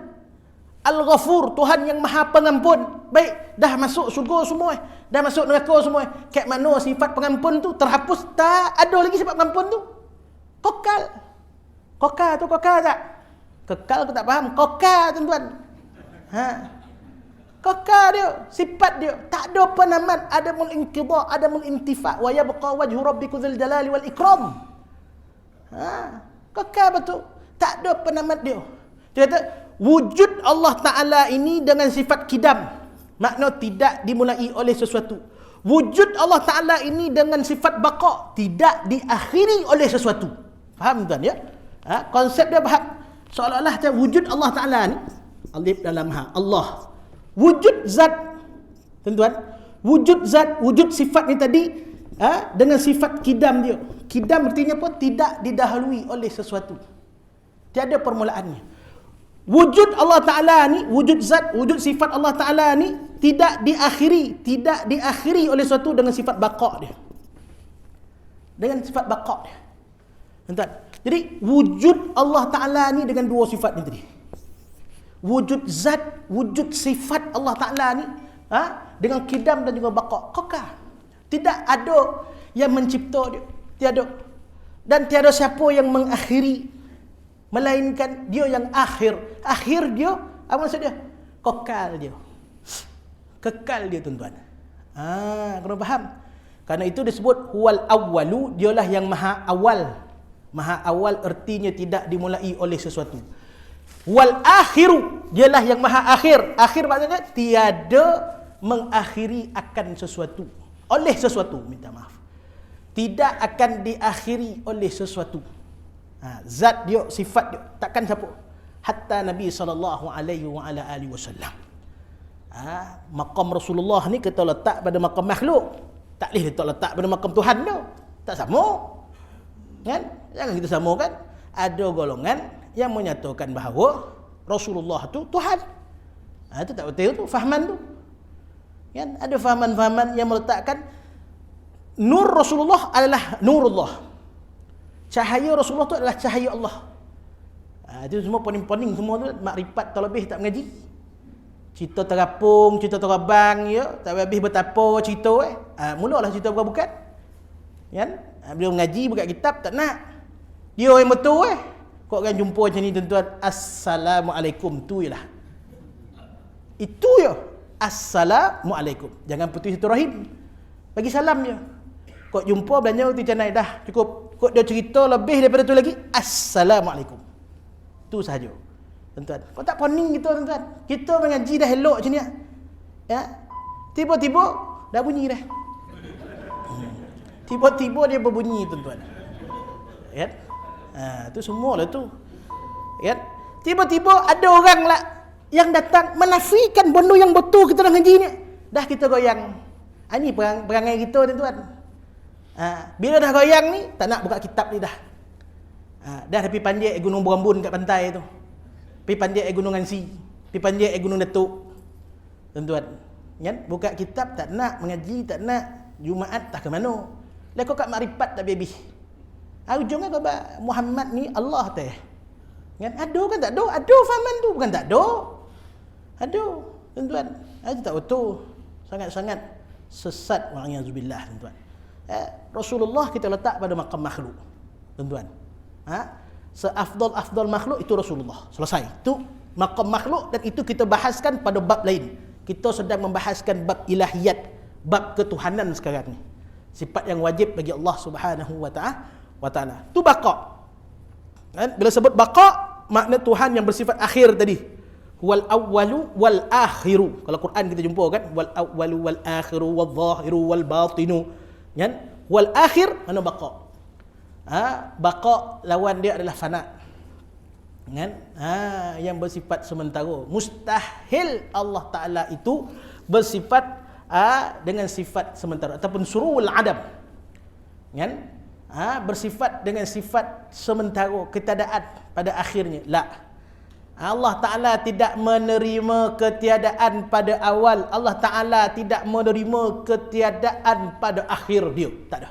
Al-Ghafur, Tuhan yang Maha Pengampun. Baik, dah masuk syurga semua, dah masuk neraka semua. Kat mana sifat pengampun tu terhapus? Tak ada lagi sifat pengampun tu. Kekal. Kekal tu kekal tak? Kekal aku tak faham. Kekal, tuan-tuan. Kekal dia, sifat dia. Tak ada penamat, adamul inqidha, adamul intifa, wa yabqa wajhu rabbika dzul jalali wal ikram. Kekal betul. Tak ada penamat dia. Dia kata, wujud Allah Ta'ala ini dengan sifat kidam, makna tidak dimulai oleh sesuatu. Wujud Allah Ta'ala ini dengan sifat baqa, tidak diakhiri oleh sesuatu. Faham tuan ya? Konsep dia faham? Seolah-olah wujud Allah Ta'ala ni, alif dalam ha, Allah. Wujud zat, tuan-tuan, wujud zat, wujud sifat ni tadi, dengan sifat kidam dia. Kidam artinya apa? Tidak didahului oleh sesuatu. Tiada permulaannya. Wujud Allah Ta'ala ni, wujud zat, wujud sifat Allah Ta'ala ni tidak diakhiri oleh sesuatu dengan sifat baqa dia. Dengan sifat baqa dia. Tuan-tuan. Jadi wujud Allah Ta'ala ni dengan dua sifat ni tadi. Wujud zat, wujud sifat Allah Ta'ala ni dengan kidam dan juga baqa, kekal. Tidak ada yang mencipta dia, tiada. Dan tiada siapa yang mengakhiri, melainkan dia yang akhir. Akhir dia, apa maksud dia? Kekal dia. Kekal dia, tuan-tuan. Kena faham. Karena itu disebut huwal awwalu, dialah yang maha awal. Maha awal artinya tidak dimulai oleh sesuatu. Wal akhiru, dialah yang maha akhir. Akhir maksudnya tiada mengakhiri akan sesuatu. Oleh sesuatu, minta maaf. Tidak akan diakhiri oleh sesuatu. Zat dia, sifat dia, takkan siapa. Hatta Nabi SAW. Maqam Rasulullah ni kita letak pada maqam makhluk. Tak boleh kita letak pada maqam Tuhan tu. Tak sama. Kan? Jangan kita samakan. Ada golongan yang menyatakan bahawa Rasulullah tu Tuhan. Itu tak betul tu, fahaman tu. Kan? Ada fahaman-fahaman yang meletakkan nur Rasulullah adalah nurullah. Cahaya Rasulullah tu adalah cahaya Allah. Itu semua poning-poning semua tu, makrifat terlebih tak mengaji. Cerita terapung, cerita terabang, ya, tak habis betapa cerita mulalah cerita bukan-bukan. Kan? Bila mengaji buka kitab tak nak. Dia yang betul kau akan jumpa macam ni, tuan-tuan. Assalamualaikum tu ialah. Itu ya. Assalamualaikum. Jangan putus silaturahim. Bagi salam je. Kau jumpa belanja tu canai dah cukup. Kau dia cerita lebih daripada tu lagi. Assalamualaikum. Tu sahaja. Tuan-tuan. Kau tak poning gitu, tuan-tuan. Kita mengaji dah elok macam ni. Ya. Tiba-tiba dah bunyi dah. Tiba-tiba dia berbunyi, tuan-tuan. Ya. Tu semualah tu. Ya. Tiba-tiba ada orang lah yang datang menafikan benda yang betul kita dah ngaji ni. Dah kita goyang. Ini perangai kita, tuan-tuan. Bila dah goyang ni, tak nak buka kitab ni dah. Dah pergi panjat Gunung Berambun kat pantai tu. Pergi panjat Gunung Ansi. Pergi panjat Gunung Datuk. Tuan-tuan. Kan? Buka kitab tak nak, mengaji tak nak, Jumaat tak ke mana. Lekau kat makrifat tak habis. Ujungnya kau Muhammad ni Allah teh. Kan? Ada kan tak ada? Ada fahaman tu, bukan tak ada. Ada, tuan-tuan. Itu tak betul. Sangat-sangat sesat, wa'alaikumsalam, tuan-tuan. Rasulullah kita letak pada maqam makhluk, tuan-tuan. Seafdal makhluk itu Rasulullah. Selesai. Itu maqam makhluk, dan itu kita bahaskan pada bab lain. Kita sedang membahaskan bab ilahiyat, bab ketuhanan sekarang ni. Sifat yang wajib bagi Allah Subhanahu wa ta'ala. Itu baqa. Bila sebut baqa, makna Tuhan yang bersifat akhir tadi. Wal awwalu wal akhiru. Kalau Quran kita jumpa kan, wal awwalu wal akhiru wal zahiru wal batinu. Kan? Wal akhir mana baqa. Baqa lawan dia adalah fana. Kan? Yang bersifat sementara. Mustahil Allah Ta'ala itu bersifat dengan sifat sementara ataupun surul adam. Kan? Bersifat dengan sifat sementara, ketiadaan pada akhirnya. La. Allah Ta'ala tidak menerima ketiadaan pada awal. Allah Ta'ala tidak menerima ketiadaan pada akhir dia. Tak ada.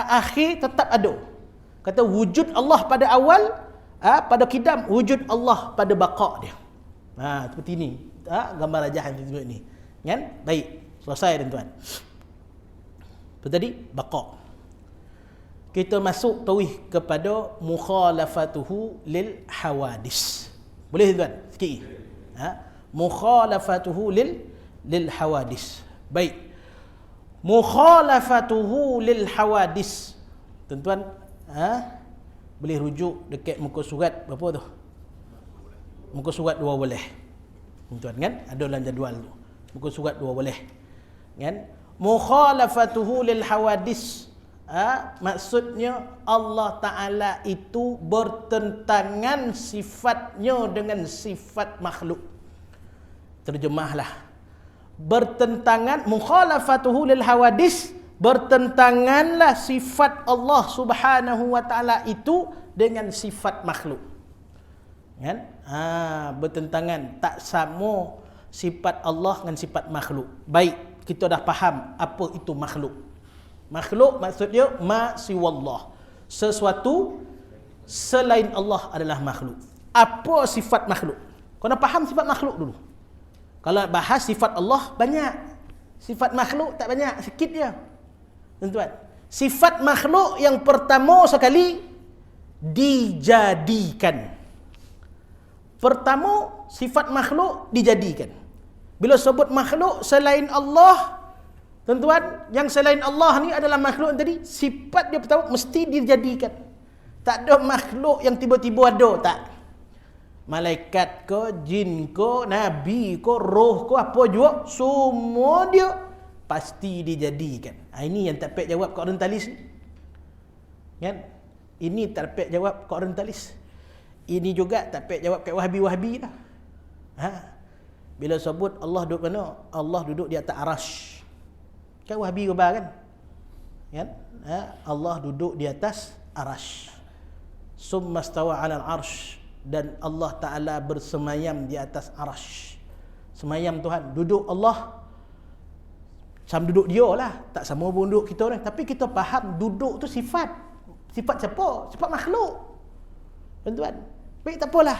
Akhir tetap ada. Kata wujud Allah pada awal, pada kidam, wujud Allah pada baqa dia. Seperti ini. Gambar rajah yang disebut ni. Kan? Baik. Selesai, tuan-tuan. Itu tadi baqa. Kita masuk tauhid kepada mukhalafatuhu lil hawadis. Boleh, tuan? Sikit. Mukhalafatuhu lil hawadis. Baik. Mukhalafatuhu lil hawadis. Tuan-tuan, boleh rujuk dekat muka surat berapa tu? Muka surat 2 boleh. Tuan kan? Ada dalam jadual tu. Muka surat 2 boleh. Kan? Mukhalafatuhu lil hawadis. Maksudnya Allah Ta'ala itu bertentangan sifatnya dengan sifat makhluk. Terjemahlah. Bertentangan, mukhalafatuhu lil hawadis, bertentanganlah sifat Allah Subhanahu wa Ta'ala itu dengan sifat makhluk. Kan? Bertentangan, tak sama sifat Allah dengan sifat makhluk. Baik, kita dah faham apa itu makhluk. Makhluk maksudnya ma siwallah. Sesuatu selain Allah adalah makhluk. Apa sifat makhluk? Kau nak faham sifat makhluk dulu. Kalau bahas sifat Allah banyak. Sifat makhluk tak banyak, sikit je. Tuan-tuan, sifat makhluk yang pertama sekali dijadikan. Pertama, sifat makhluk dijadikan. Bila sebut makhluk selain Allah, tuan-tuan, yang selain Allah ni adalah makhluk yang tadi, sifat dia pertama mesti dijadikan. Tak ada makhluk yang tiba-tiba ada, tak. Malaikat ke, jin ke, nabi ke, roh ke, apa juga, semua dia pasti dijadikan. Ini yang tak payah jawab kat orientalis ni. Kan? Ini tak payah jawab kat orientalis. Ini juga tak payah jawab kat wahabi-wahabi dah. Bila sebut Allah duduk mana? Allah duduk di atas arash. Kan wahabi khabar kan? Kan? Allah duduk di atas arash. Summa stawa 'alal arsh, dan Allah Ta'ala bersemayam di atas arash. Semayam Tuhan, duduk Allah sama duduk dia lah, tak sama pun duduk kita orang. Tapi kita faham duduk tu sifat. Sifat siapa? Sifat makhluk. Tuan-tuan, baik, tak apalah.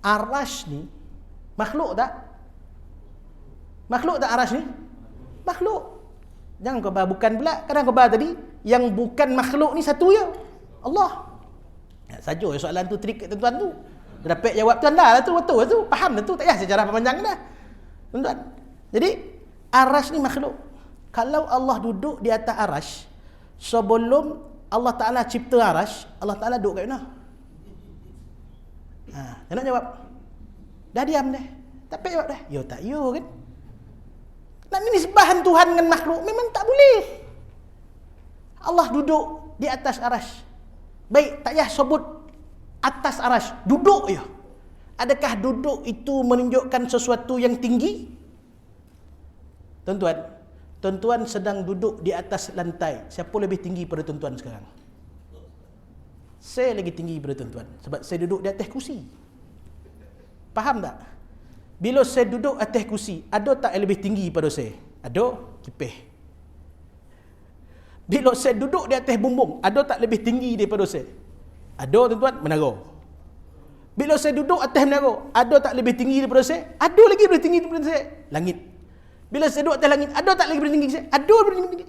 Arash ni makhluk tak? Makhluk tak arash ni? Makhluk. Jangan kau bahas bukan pula. Kadang kau bahas tadi yang bukan makhluk ni satu je, Allah. Saja soalan tu trik tuan-tuan tu. Dapat jawab tuan dah lah tu, betul lah tu. Faham dah tu, tak payah sejarah panjang dah. Tuan-tuan. Jadi arash ni makhluk. Kalau Allah duduk di atas arash, sebelum Allah Ta'ala cipta arash, Allah Ta'ala duduk kat mana? Dia nak jawab. Dah diam dah. Tak payah jawab dah. Ya tak ya kan? Nak nisbahan Tuhan dengan makhluk memang tak boleh. Allah duduk di atas arash. Baik, tak payah sebut atas arash, duduk je. Adakah duduk itu menunjukkan sesuatu yang tinggi? Tuan-tuan, tuan-tuan sedang duduk di atas lantai. Siapa lebih tinggi pada tuan-tuan sekarang? Saya lagi tinggi pada tuan-tuan, sebab saya duduk di atas kursi. Faham tak? Bila saya duduk atas kursi, ada tak yang lebih tinggi pada saya? Ada, kipih. Bila saya duduk di atas bumbung, ada tak lebih tinggi daripada saya? Ada, tuan-tuan, menara. Bila saya duduk atas menara, ada tak lebih tinggi daripada saya? Ada lagi lebih tinggi daripada saya? Langit. Bila saya duduk atas langit, ada tak lagi lebih tinggi saya? Ada lebih tinggi.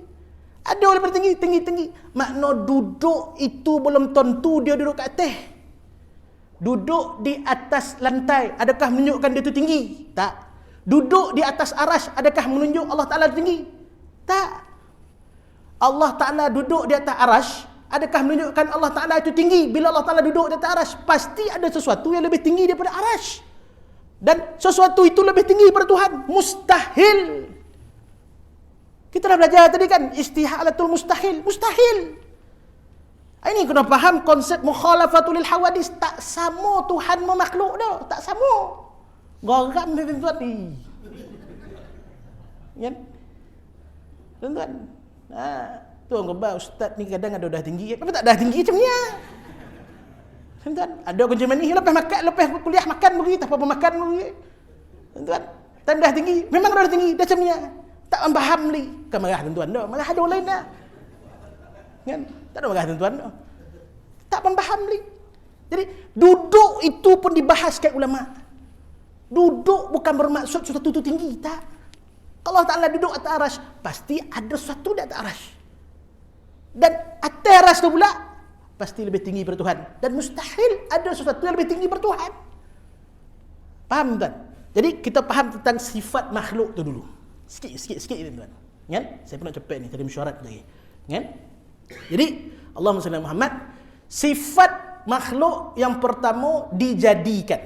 Ada lebih tinggi, tinggi. Makna duduk itu belum tentu dia duduk kat atas. Duduk di atas lantai, adakah menunjukkan dia tu tinggi? Tak. Duduk di atas arash, adakah menunjuk Allah Ta'ala tinggi? Tak. Allah Ta'ala duduk di atas arash, adakah menunjukkan Allah Ta'ala itu tinggi? Bila Allah Ta'ala duduk di atas arash, pasti ada sesuatu yang lebih tinggi daripada arash. Dan sesuatu itu lebih tinggi daripada Tuhan. Mustahil. Kita dah belajar tadi kan, istihalatul mustahil. Mustahil. Ini kena faham konsep mukhalafatul hawadis. Tak sama Tuhan memakhluk dah. Tak sama. Geram tuan-tuan ni. Kan? Tuan-tuan. Tu orang khabar, ustaz ni kadang ada dah tinggi. Kenapa tak dah tinggi macam ni? Tuan-tuan, ada kunci mani, lepas kuliah makan pergi, tak apa-apa makan pergi. Tuan-tuan, time dah tinggi, memang dah tinggi, dah macam ni. Tak faham ni. Kan marah tuan-tuan dah, marah ada orang lain dah. Kan? Tak ada marah tuan-tuan dah. Tak faham ni. Jadi, duduk itu pun dibahas kat ulama. Duduk bukan bermaksud sesuatu itu tinggi, tak. Kalau Allah Ta'ala duduk atas arash, pasti ada sesuatu di atas arash. Dan atas arash tu pula, pasti lebih tinggi daripada Tuhan. Dan mustahil ada sesuatu yang lebih tinggi daripada Tuhan. Faham tuan? Jadi kita faham tentang sifat makhluk tu dulu. Sikit tuan. Kan? Saya pun nak cepat ni, tadi mesyuarat lagi. Kan? Jadi Allahumma salli ala Muhammad, sifat makhluk yang pertama dijadikan.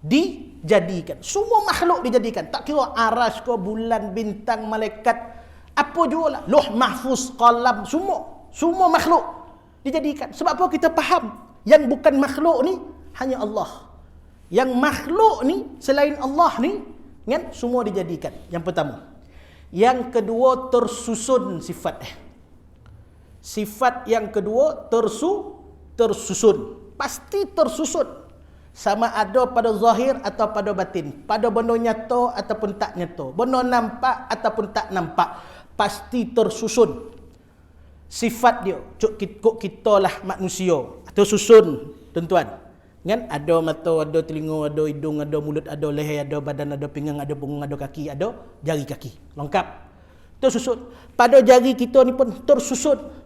Dijadikan. Semua makhluk dijadikan. Tak kira aras ke, bulan, bintang, malaikat, apa juga lah. Lauh mahfuz, qalam, semua makhluk dijadikan. Sebab apa kita faham? Yang bukan makhluk ni hanya Allah. Yang makhluk ni selain Allah ni kan semua dijadikan. Yang pertama. Yang kedua tersusun sifat. Sifat yang kedua tersusun. Pasti tersusun. Sama ada pada zahir atau pada batin. Pada benda nyata ataupun tak nyata. Benda nampak ataupun tak nampak. Pasti tersusun. Sifat dia. Kok kita lah manusia. Tersusun, tuan-tuan. Kan? Ada mata, ada telinga, ada hidung, ada mulut, ada leher, ada badan, ada pinggang, ada punggung, ada kaki, ada jari kaki. Lengkap. Tersusun. Pada jari kita ni pun tersusun.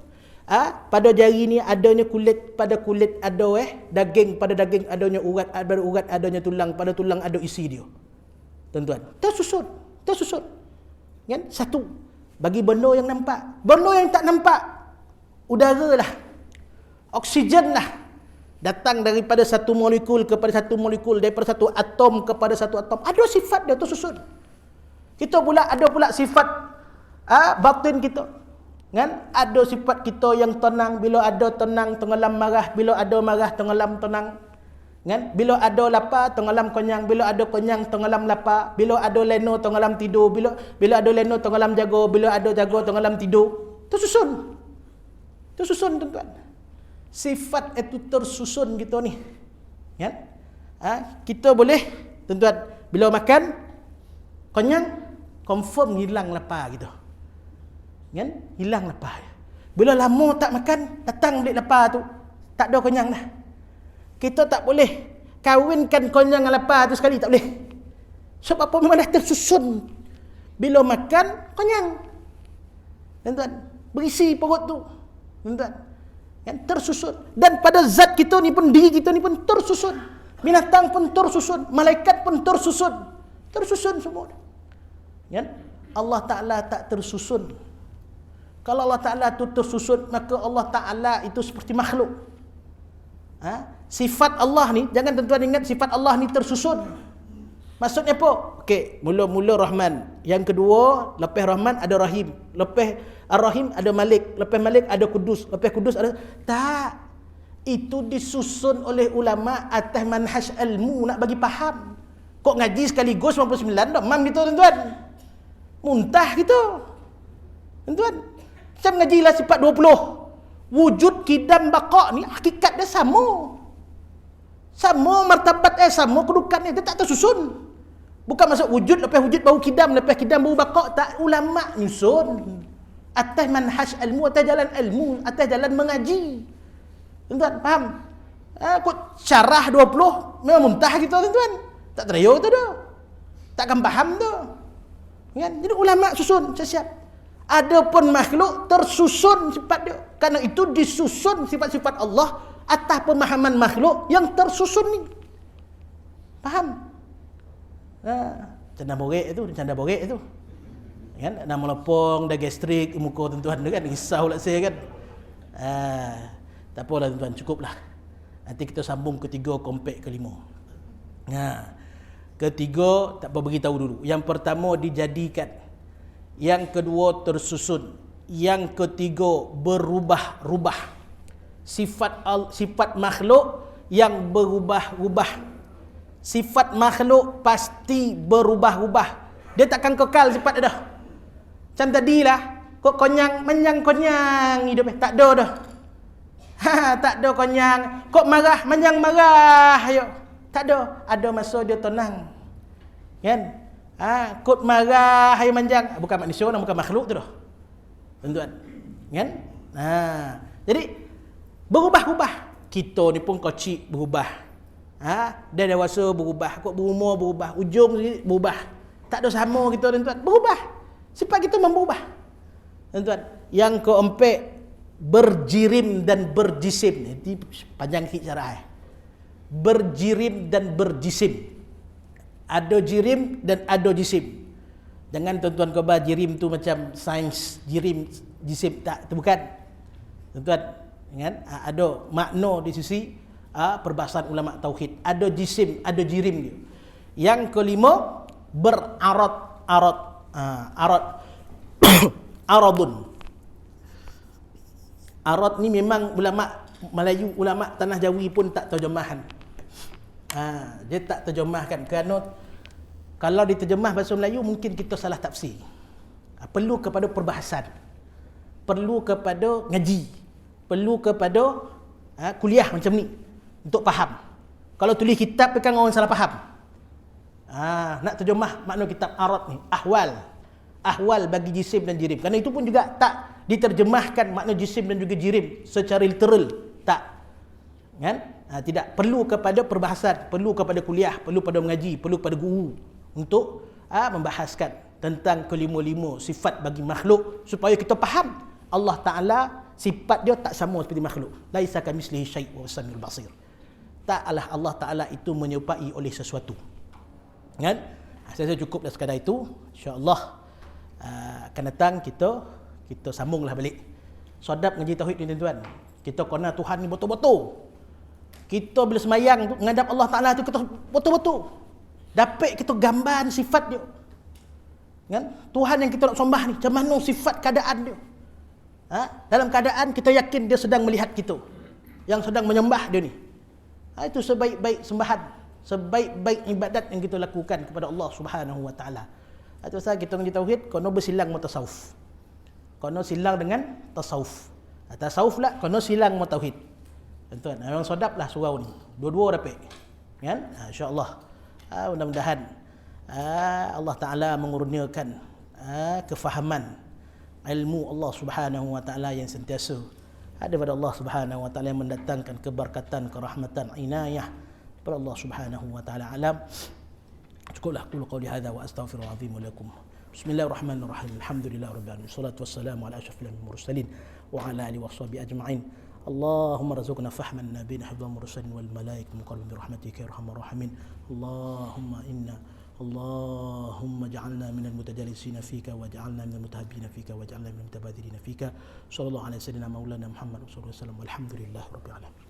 Pada jari ni adanya kulit, pada kulit ada daging, pada daging adanya urat, pada urat adanya tulang, pada tulang ada isi dia. Tuan-tuan, tersusun. Kan? Satu. Bagi benda yang nampak. Benda yang tak nampak, udara lah, oksigen lah. Datang daripada satu molekul kepada satu molekul, daripada satu atom kepada satu atom. Ada sifat dia tersusun. Kita pula ada pula sifat batin kita. Kan? Ada sifat kita yang tenang, bila ada tenang tenggelam marah, bila ada marah tenggelam tenang. Kan? Bila ada lapar tenggelam kenyang, bila ada kenyang tenggelam lapar, bila ada leno tenggelam tidur, bila ada leno tenggelam jaga, bila ada jaga tenggelam tidur. Tersusun, tuan-tuan. Sifat itu tersusun kita ni. Kan? Kita boleh, tuan-tuan, bila makan kenyang, confirm hilang lapar gitu. Kan? Hilang lapar. Bila lama tak makan, datang balik lapar tu, tak ada kenyang dah. Kita tak boleh kawinkan kenyang dengan lapar tu sekali, tak boleh. Sebab apa? Memang dah tersusun. Bila makan, kenyang. Tuan-tuan, berisi perut tu. Tuan-tuan, kan? Tersusun. Dan pada zat kita ni pun, diri kita ni pun tersusun. Binatang pun tersusun, malaikat pun tersusun. Tersusun semua. Kan? Allah Ta'ala tak tersusun. Kalau Allah Ta'ala itu tersusun, maka Allah Ta'ala itu seperti makhluk. Sifat Allah ni, jangan tuan-tuan ingat sifat Allah ni tersusun. Maksudnya apa? Okey, mula-mula Rahman. Yang kedua, lepas Rahman ada Rahim. Lepas Ar-Rahim ada Malik. Lepas Malik ada Kudus. Lepas Kudus ada... Tak. Itu disusun oleh ulama atas manhaj ilmu nak bagi faham. Kok ngaji sekaligus 99 dah mam gitu tuan-tuan. Muntah gitu. Tuan-tuan. Macam ngajilah sifat 20. Wujud, kidam, baqa' ni hakikat dia sama. Sama martabat sama kedudukan dia tak tersusun. Bukan masuk wujud, lepas wujud baru kidam, lepas kidam baru baqa'. Tak, ulama nyusun. Atas manhaj ilmu, atas jalan ilmu, atas jalan mengaji. Tuan-tuan, faham? Kok syarah 20 memang muntah gitu tuan-tuan. Tak teraya tu dah. Takkan faham tu. Kan? Jadi ulama susun, siap-siap. Adapun makhluk tersusun sifat dia. Karena itu disusun sifat-sifat Allah atas pemahaman makhluk yang tersusun ni. Faham? Canda borek itu. Kan? Nak melepong, dah gastrik muka tuan-tuan tu kan. Risau lah saya kan. Tak apalah tuan-tuan, cukuplah. Nanti kita sambung ketiga, kompak kelima. Ketiga, tak apa beritahu dulu. Yang pertama dijadikan. Yang kedua tersusun. Yang ketiga berubah-ubah. Sifat makhluk yang berubah-ubah. Sifat makhluk pasti berubah-ubah. Dia takkan kekal sifat dia dah. Macam tadilah, kok menyang konyang hidup tak ada dah. Tak ada konyang. Kok marah, menyang marah ayo. Tak ada. Ada masa dia tenang. Kan? Kod marah hai manjang, bukan manusia, bukan makhluk tu dah. Tuan-tuan. Kan? Jadi berubah-ubah. Kita ni pun kecil berubah. Dia dewasa berubah, kok berumur berubah, ujung berubah. Tak ada sama kita tuan-tuan. Berubah. Sifat kita berubah. Tuan-tuan. Yang keempat, berjirim dan berjisim. Ini panjang sikit syarah. Berjirim dan berjisim. Ada jirim dan ada jisim. Jangan tuan-tuan khabar jirim tu macam sains jirim, jisim. Tak, itu bukan. Tuan-tuan, Kan? Ada makna di sisi perbahasan ulama tauhid. Ada jisim, ada jirim dia. Yang kelima, berarad. Arad. Aradun. Arad ni memang ulama Melayu, ulama tanah Jawi pun tak terjemahan. Dia tak terjemahkan kerana kalau diterjemah bahasa Melayu mungkin kita salah tafsir. Perlu kepada perbahasan. Perlu kepada ngaji. Perlu kepada kuliah macam ni untuk faham. Kalau tulis kitab kan orang salah faham. Nak terjemah makna kitab arad ni, ahwal bagi jisim dan jirim. Kerana itu pun juga tak diterjemahkan makna jisim dan juga jirim secara literal, tak. Kan? Tidak, perlu kepada perbahasan, perlu kepada kuliah, perlu pada mengaji, perlu pada guru untuk membahaskan tentang kelima-lima sifat bagi makhluk supaya kita faham Allah Taala sifat dia tak sama seperti makhluk. Laisa kamitslihi syai' wa samiul basir. Taklah Allah Taala itu menyerupai oleh sesuatu. Kan? Saya rasa cukup dah sekadar itu. Insya-Allah akan datang kita sambunglah balik. Sedap ngaji tauhid ni tuan-tuan. Kita kena Tuhan ni betul-betul. Kita bila semayang menghadap Allah Taala tu kita betul-betul dapat kita gambaran sifat dia. Kan? Tuhan yang kita nak sembah ni macam mana sifat keadaan dia. Dalam keadaan kita yakin dia sedang melihat kita, yang sedang menyembah dia ni. Itu sebaik-baik sembahan, sebaik-baik ibadat yang kita lakukan kepada Allah Subhanahu wa taala. Itu pasal kita ngaji tauhid kena bersilang mutasawuf. Kena silang dengan tasawuf. Tasawuf lah kena silang tauhid. Tuan, memang sedaplah surau ni. Dua-dua dapat. Kan? Insya-Allah. Mudah-mudahan Allah Taala mengurniakan kefahaman ilmu Allah Subhanahu wa taala yang sentiasa ada pada Allah Subhanahu wa taala yang mendatangkan keberkatan, kerahmatan, inayah pada Allah Subhanahu wa taala. Alam. Cukuplah qul qawli hadza wa astaghfirullah azim lakum. Bismillahirrahmanirrahim. Alhamdulillahirabbil alamin. Wassalatu wassalamu ala asyrafil mursalin wa ala alihi washabihi ajma'in. اللهم ارزقنا فهم النبيين حفظ المرسلين والملائكة مقربين برحمتك يا ارحم الراحمين. اللهم اجعلنا من المتجالسين فيك واجعلنا من المتحابين فيك واجعلنا من المتبادلين فيك. صلى الله على سيدنا مولانا محمد صلى الله عليه وسلم والحمد لله رب العالمين.